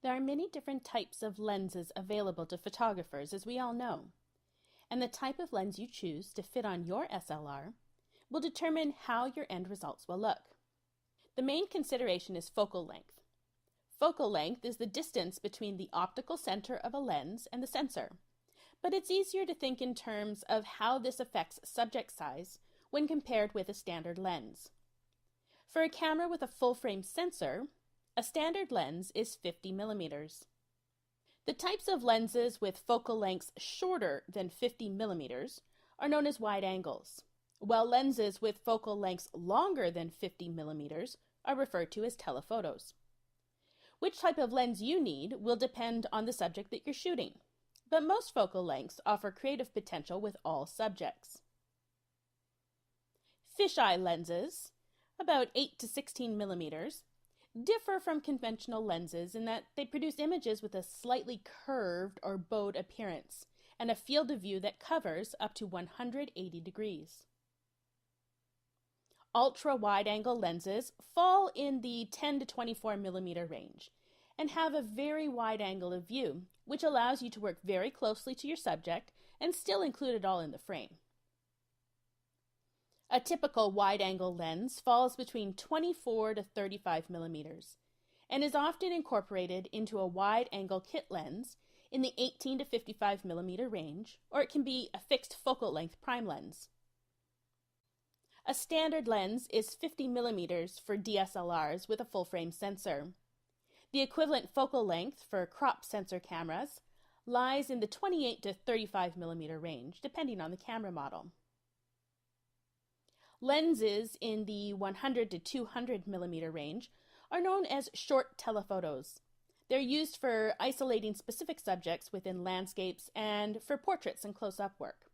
There are many different types of lenses available to photographers, as we all know, and the type of lens you choose to fit on your SLR will determine how your end results will look. The main consideration is focal length. Focal length is the distance between the optical center of a lens and the sensor, but it's easier to think in terms of how this affects subject size when compared with a standard lens. For a camera with a full-frame sensor, a standard lens is 50 millimeters. The types of lenses with focal lengths shorter than 50 millimeters are known as wide angles, while lenses with focal lengths longer than 50 millimeters are referred to as telephotos. Which type of lens you need will depend on the subject that you're shooting, but most focal lengths offer creative potential with all subjects. Fisheye lenses, about 8 to 16 millimeters, differ from conventional lenses in that they produce images with a slightly curved or bowed appearance and a field of view that covers up to 180 degrees. Ultra-wide-angle lenses fall in the 10 to 24 millimeter range and have a very wide angle of view, which allows you to work very closely to your subject and still include it all in the frame. A typical wide-angle lens falls between 24 to 35 millimeters and is often incorporated into a wide-angle kit lens in the 18 to 55 millimeter range, or it can be a fixed focal length prime lens. A standard lens is 50 millimeters for DSLRs with a full-frame sensor. The equivalent focal length for crop sensor cameras lies in the 28 to 35 millimeter range, depending on the camera model. Lenses in the 100 to 200 millimeter range are known as short telephotos. They're used for isolating specific subjects within landscapes and for portraits and close-up work.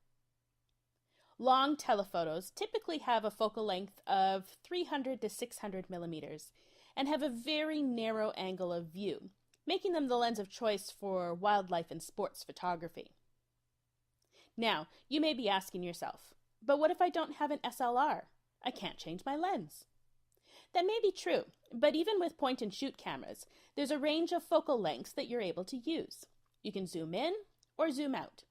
Long telephotos typically have a focal length of 300 to 600 millimeters and have a very narrow angle of view, making them the lens of choice for wildlife and sports photography. Now, you may be asking yourself, but what if I don't have an SLR? I can't change my lens. That may be true, but even with point-and-shoot cameras, there's a range of focal lengths that you're able to use. You can zoom in or zoom out.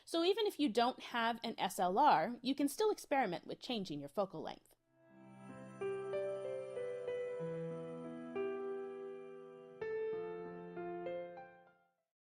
So even if you don't have an SLR, you can still experiment with changing your focal length.